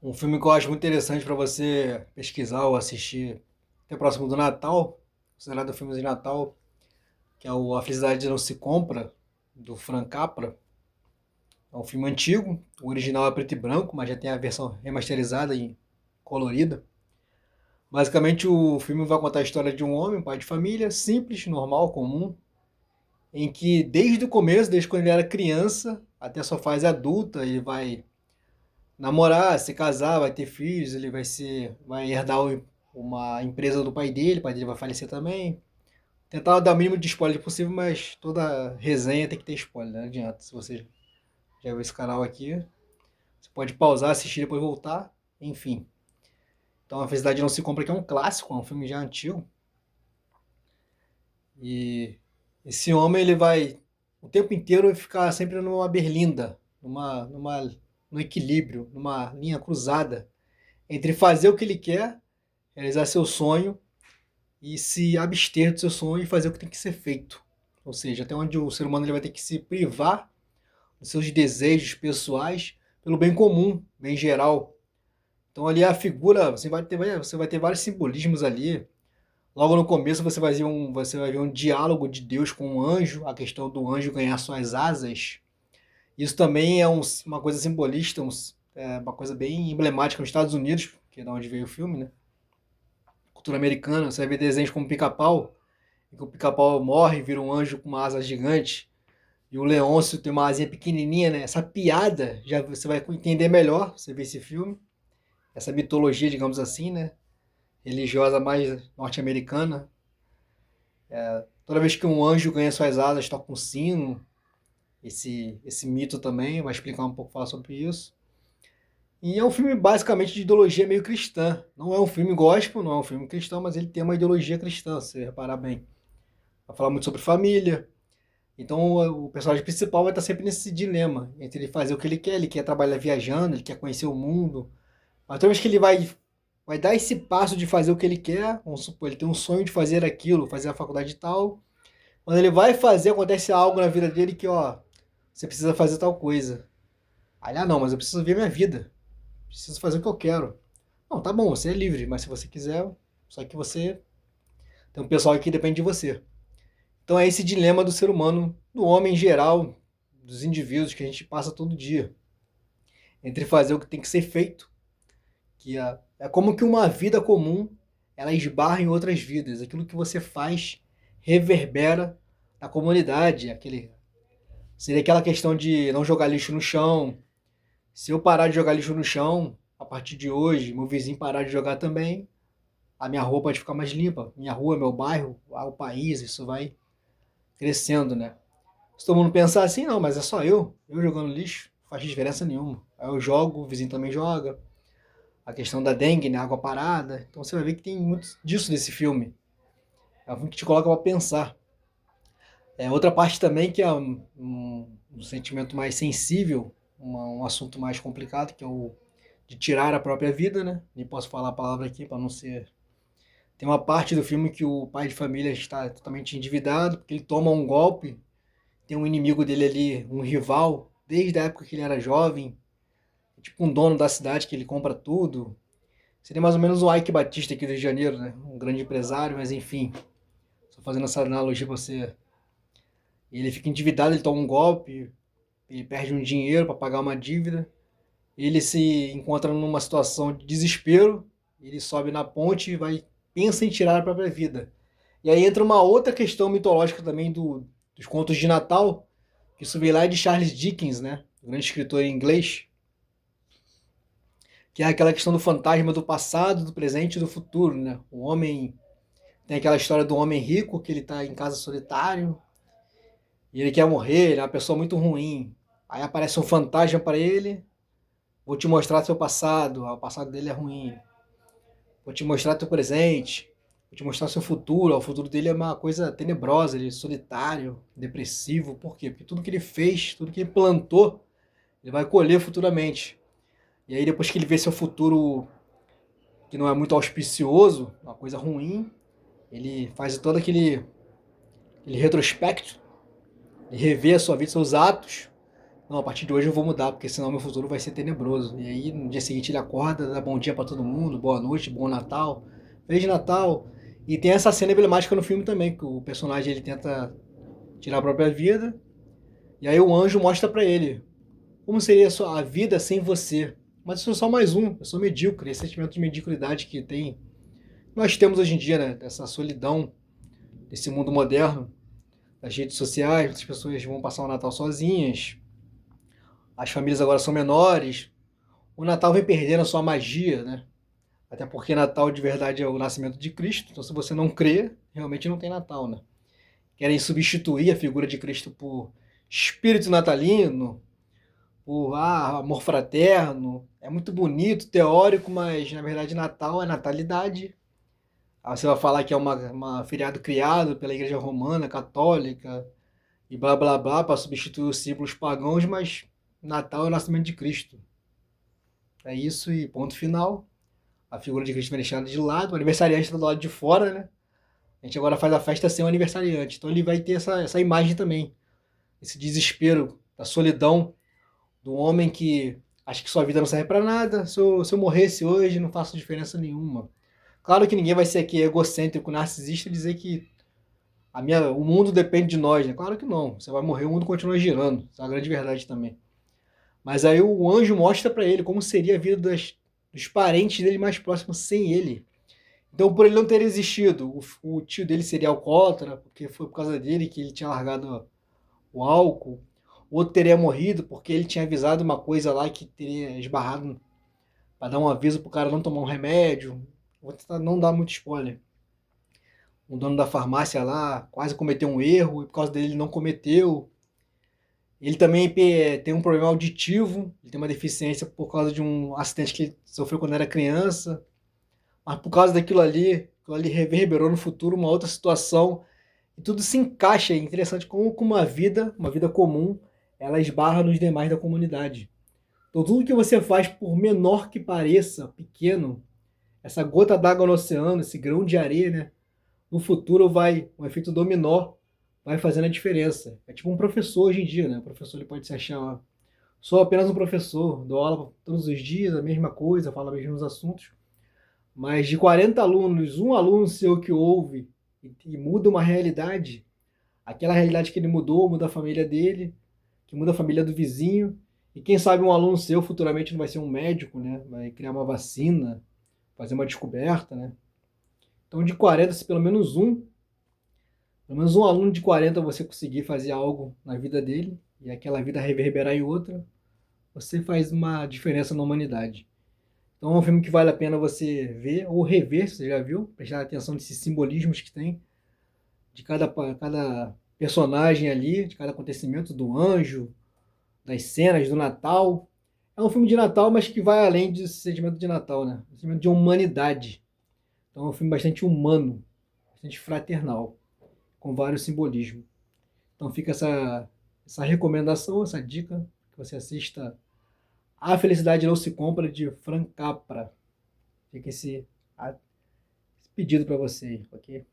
Um filme que eu acho muito interessante para você pesquisar ou assistir até próximo do Natal, considerado filme de Natal, que é o A Felicidade Não Se Compra, do Frank Capra. É um filme antigo, o original é preto e branco, mas já tem a versão remasterizada e colorida. Basicamente, o filme vai contar a história de um homem, um pai de família, simples, normal, comum, em que desde o começo, desde quando ele era criança até a sua fase adulta, ele vai namorar, se casar, vai ter filhos, ele vai herdar uma empresa do pai dele, o pai dele vai falecer também. Tentar dar o mínimo de spoiler possível, mas toda resenha tem que ter spoiler, né? Não adianta. Se você já viu esse canal aqui, você pode pausar, assistir, depois voltar, enfim. Então A Felicidade Não Se Compra, que é um clássico, é um filme já antigo. E esse homem, ele vai o tempo inteiro ficar sempre numa berlinda, no equilíbrio, numa linha cruzada entre fazer o que ele quer, realizar seu sonho e se abster do seu sonho e fazer o que tem que ser feito. Ou seja, até onde o ser humano ele vai ter que se privar dos seus desejos pessoais pelo bem comum, bem geral. Então ali a figura, você vai ter vários simbolismos ali. Logo no começo você vai ver um diálogo de Deus com um anjo, a questão do anjo ganhar suas asas. Isso também é uma coisa simbolista, uma coisa bem emblemática nos Estados Unidos, que é de onde veio o filme, né? Cultura americana, você vai ver desenhos como Pica-Pau, em que o Pica-Pau morre, vira um anjo com uma asa gigante, e o Leôncio tem uma asinha pequenininha, né? Essa piada, já você vai entender melhor, você vê esse filme, essa mitologia, digamos assim, né? Religiosa mais norte-americana. Toda vez que um anjo ganha suas asas, toca um sino, esse mito também, vai explicar um pouco, falar sobre isso. E é um filme basicamente de ideologia meio cristã. Não é um filme gospel, não é um filme cristão, mas ele tem uma ideologia cristã, se você reparar bem. Vai falar muito sobre família. Então o personagem principal vai estar sempre nesse dilema entre ele fazer o que ele quer trabalhar viajando, ele quer conhecer o mundo. Mas toda vez que ele vai dar esse passo de fazer o que ele quer, vamos supor, ele tem um sonho de fazer aquilo, fazer a faculdade e tal. Quando ele vai fazer, acontece algo na vida dele que, ó, você precisa fazer tal coisa. Aí, não, mas eu preciso ver minha vida. Preciso fazer o que eu quero. Não, tá bom, você é livre, mas se você quiser, só que você tem um pessoal aqui que depende de você. Então é esse dilema do ser humano, do homem em geral, dos indivíduos que a gente passa todo dia. Entre fazer o que tem que ser feito, que é como que uma vida comum, ela esbarra em outras vidas. Aquilo que você faz reverbera na comunidade. Seria aquela questão de não jogar lixo no chão. Se eu parar de jogar lixo no chão, a partir de hoje, meu vizinho parar de jogar também, a minha rua pode ficar mais limpa. Minha rua, meu bairro, o país, isso vai crescendo, né? Se todo mundo pensar assim, não, mas é só eu jogando lixo, não faz diferença nenhuma. Aí eu jogo, o vizinho também joga. A questão da dengue, né, água parada. Então você vai ver que tem muito disso nesse filme. É um filme que te coloca para pensar. Outra parte também que é um sentimento mais sensível, um assunto mais complicado, que é o de tirar a própria vida, né? Nem posso falar a palavra aqui para não ser. Tem uma parte do filme que o pai de família está totalmente endividado, porque ele toma um golpe, tem um inimigo dele ali, um rival, desde a época que ele era jovem, tipo um dono da cidade que ele compra tudo. Seria mais ou menos o Ike Batista aqui do Rio de Janeiro, né? Um grande empresário, mas enfim. Só fazendo essa analogia pra você. Ele fica endividado, ele toma um golpe, ele perde um dinheiro para pagar uma dívida. Ele se encontra numa situação de desespero, ele sobe na ponte e pensa em tirar a própria vida. E aí entra uma outra questão mitológica também dos contos de Natal, que isso vem lá de Charles Dickens, né? Um grande escritor em inglês, que é aquela questão do fantasma do passado, do presente e do futuro, né? O homem tem aquela história do homem rico que ele está em casa solitário e ele quer morrer, ele é uma pessoa muito ruim. Aí aparece um fantasma para ele, vou te mostrar seu passado, o passado dele é ruim. Vou te mostrar teu presente, vou te mostrar seu futuro. O futuro dele é uma coisa tenebrosa, ele é solitário, depressivo. Por quê? Porque tudo que ele fez, tudo que ele plantou, ele vai colher futuramente. E aí depois que ele vê seu futuro que não é muito auspicioso, uma coisa ruim, ele faz todo aquele retrospecto, ele revê a sua vida, seus atos, Não, a partir de hoje eu vou mudar, porque senão meu futuro vai ser tenebroso. E aí no dia seguinte ele acorda, dá bom dia pra todo mundo, boa noite, bom Natal, Feliz Natal. E tem essa cena emblemática no filme também, que o personagem ele tenta tirar a própria vida, e aí o anjo mostra pra ele como seria a vida sem você. Mas eu sou só mais um, eu sou medíocre, esse sentimento de mediocridade que tem. Nós temos hoje em dia, né? Essa solidão desse mundo moderno, das redes sociais, as pessoas vão passar o Natal sozinhas, as famílias agora são menores, o Natal vem perdendo a sua magia, né? Até porque Natal de verdade é o nascimento de Cristo, então se você não crê, realmente não tem Natal, né? Querem substituir a figura de Cristo por espírito natalino, por amor fraterno. É muito bonito, teórico, mas na verdade Natal é natalidade. Aí você vai falar que é uma feriado criado pela Igreja Romana, Católica e blá blá blá para substituir os símbolos pagãos, mas Natal é o nascimento de Cristo. É isso e ponto final. A figura de Cristo vai deixada de lado, o aniversariante está do lado de fora, né? A gente agora faz a festa sem o aniversariante. Então ele vai ter essa imagem também. Esse desespero, da solidão do homem que acha que sua vida não serve para nada. Se eu morresse hoje, não faço diferença nenhuma. Claro que ninguém vai ser aqui egocêntrico, narcisista e dizer que o mundo depende de nós, né? Claro que não. Você vai morrer, o mundo continua girando. Isso é uma grande verdade também. Mas aí o anjo mostra para ele como seria a vida dos parentes dele mais próximos sem ele. Então, por ele não ter existido, o tio dele seria alcoólatra, porque foi por causa dele que ele tinha largado o álcool. O outro teria morrido porque ele tinha avisado uma coisa lá que teria esbarrado para dar um aviso pro cara não tomar um remédio. Vou tentar não dar muito spoiler. O dono da farmácia lá quase cometeu um erro e por causa dele ele não cometeu. Ele também tem um problema auditivo, ele tem uma deficiência por causa de um acidente que ele sofreu quando era criança. Mas por causa aquilo ali reverberou no futuro uma outra situação. E tudo se encaixa. É interessante como uma vida comum, ela esbarra nos demais da comunidade. Então tudo que você faz, por menor que pareça, pequeno, essa gota d'água no oceano, esse grão de areia, né? No futuro um efeito dominó, vai fazendo a diferença. É tipo um professor hoje em dia, né? O professor ele pode se achar, sou apenas um professor, dou aula todos os dias, a mesma coisa, falo os mesmos assuntos. Mas de 40 alunos, um aluno seu que ouve e muda uma realidade, aquela realidade que ele mudou, muda a família dele, que muda a família do vizinho, e quem sabe um aluno seu futuramente não vai ser um médico, né? Vai criar uma vacina, fazer uma descoberta, né? Então de 40, se pelo menos um aluno de 40 você conseguir fazer algo na vida dele, e aquela vida reverberar em outra, você faz uma diferença na humanidade. Então é um filme que vale a pena você ver ou rever, se você já viu, prestar atenção nesses simbolismos que tem de cada personagem ali, de cada acontecimento do anjo, das cenas do Natal. É um filme de Natal, mas que vai além desse sentimento de Natal, né? Um sentimento de humanidade. Então é um filme bastante humano, bastante fraternal, com vários simbolismos. Então fica essa recomendação, essa dica, que você assista A Felicidade Não Se Compra, de Frank Capra. Fica esse pedido para você, ok?